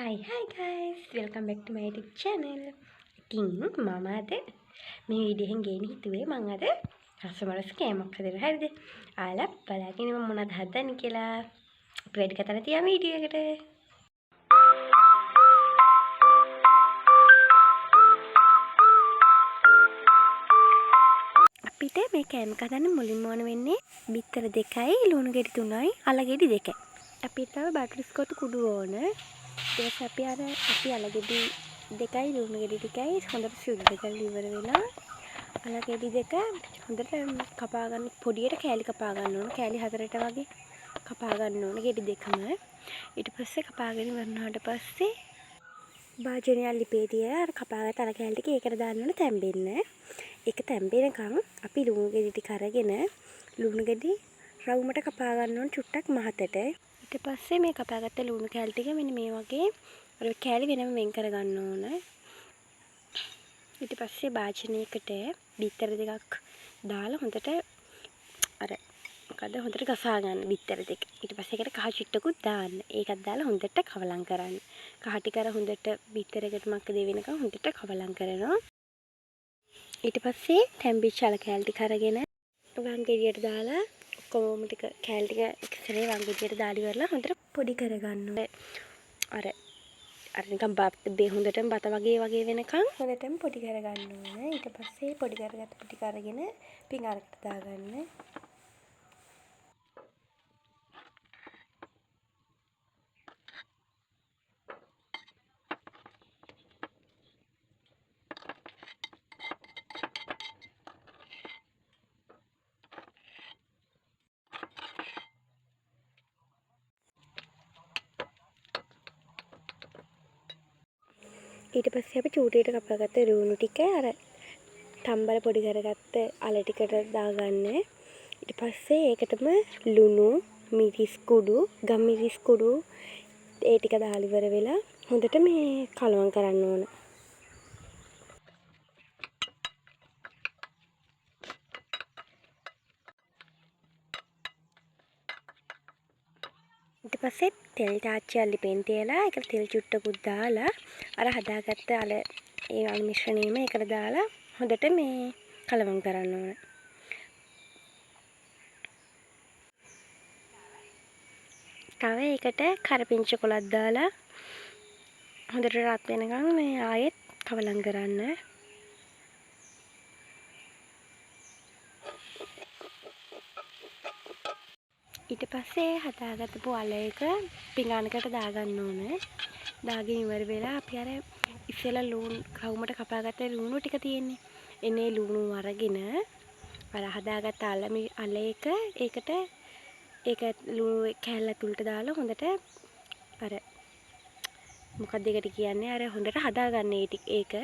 Hi guys, welcome back to my YouTube channel. ඉතින් මම අද මේ වීඩියෝ එකෙන් ගේන්න හිතුවේ මම අද රසමරස් කෑමක් හදලා හරිද? ආලා බලාගෙන මම මොනවද හදන්නේ කියලා. අපි වැඩි කතා නැති යමු වීඩියෝ එකට. අපිට මේ කෑම හදන්න මුලින්ම ඕන වෙන්නේ බිත්තර 2යි, ලුණු ගෙඩි 3යි, අල ගෙඩි 2යි. අපිට තව බටර්ස්කොච් කුඩු ඕන. ඒක අපි අලගෙඩි 2යි ලුණු ගෙඩි 2යි හොඳට සුදු කරලා ඉවර වෙලා අලගෙඩි 2 හොඳට කපා ගන්න පොඩියට කෑලි කපා ගන්න ඕන. කෑලි 4ට වගේ කපා ගන්න ඕන ගෙඩි දෙකම. ඊට පස්සේ කපාගෙන ඉවරනාට පස්සේ භාජනය ලිපේ තියලා අර කපාගත්ත අල කෑලි ටික ඒකට දාන්න ඕන තැම්බෙන්න. ඒක තැම්බෙනකන් අපි ලුණු ගෙඩි ටික අරගෙන ලුණු ගෙඩි රවුමට කපා ගන්න ඕන චුට්ටක් මහතට. ඊට පස්සේ මේ කපාගත්ත ලුණු කෑලි ටික මෙන්න මේ වගේ අර කෑලි වෙනම වෙන් කර ගන්න ඕන. ඊට පස්සේ භාජනයකට බිත්තර දෙකක් දාලා හොඳට හොඳට ගසා ගන්න බිත්තර දෙක. ඊට පස්සේ ඒකට කහ චුට්ටකුත් දාන්න. ඒකත් දාලා හොඳට කවලම් කරන්න. කහ ටික අර හොඳට බිත්තර එකට මක්ක දෙ වෙනකන් හොඳට කවලම් කරනවා. ඊට පස්සේ තැම්බිච්ච අල කෑලි ටික අරගෙන වංගෙඩියට දාලා කොහොම ටික කෑලි ටික එකසරේ වංගෙඩියට දාලි වරලා හොඳට පොඩි කරගන්න ඕනේ. අර නිකන් හොඳටම බත වගේ වෙනකන් හොඳටම පොඩි කරගන්න ඕනේ. ඊට පස්සේ පොඩි කරගත්ත ටික අරගෙන පිඟානකට දාගන්න. ඊට පස්සේ අපි චූටියට කපාගත්ත ලුණු ටික අර තම්බල පොඩි කරගත්ත අල ටිකට දාගන්න. ඊට පස්සේ ඒකටම ලුණු, මිරිස් කුඩු, ගම් මිරිස් කුඩු ඒ ටික දාලා ඉවර වෙලා හොඳට මේ කලවම් කරන්න ඕන. ඊට පස්සේ තෙල් තාච්චියක් ලිපෙන් තියලා ඒකට තෙල් චුට්ටකුත් දාලා අර හදාගත්ත අල ඒ අලු මිශ්‍රණයම ඒකට දාලා හොඳට මේ කලවම් කරන්න ඕන. තව ඒකට කරපිංච කොලක් දාලා හොඳට රත් වෙනකන් මේ ආයෙත් කවලම් කරන්න. ඊට පස්සේ හදාගත්තපු අල එක පිඟානකට දාගන්න ඕන. දාගෙන ඉවර වෙලා අපි අර ඉස්සෙල්ලා ලුණු කවුමට කපාගත්ත ලුණු ටික තියෙන්නේ. එනේ ලුණු අරගෙන අර හදාගත්ත අල එක ඒකට ඒක ලුණු කෑල්ල තුලට දාලා හොඳට අර මොකක්ද ඒකට කියන්නේ අර හොඳට හදාගන්න ඒක.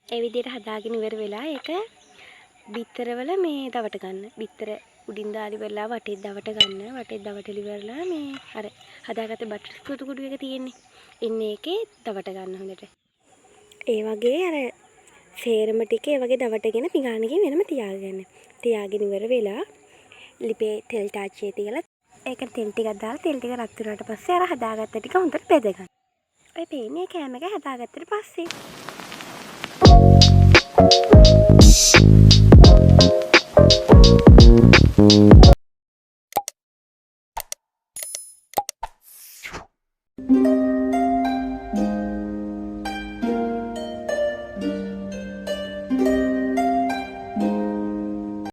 ඒ විදිහට හදාගෙන ඉවර වෙලා ඒක බිත්තරවල මේ දවට ගන්න. බිත්තර උඩින් දාලි වෙලා වටේ දවට ගන්න. වටේ දවටලි වෙරලා මේ අර හදාගත්ත බටර්ස්කොච් කුඩු එක තියෙන්නේ. එන්නේ ඒකේ දවට ගන්න හොඳට. ඒ වගේ අර සේරම ටික ඒ වගේ දවටගෙන පිඟානකින් වෙනම තියාගන්න. තියාගෙන ඉවර වෙලා ලිපේ තෙල් තාච්චියේ තියලා ඒකට තෙල් ටිකක් දාලා තෙල් ටික රත් වුණාට පස්සේ අර හදාගත්ත ටික හොඳට බෙද ගන්න. ඔය පේන්නේ කෑම එක හදාගත්තට පස්සේ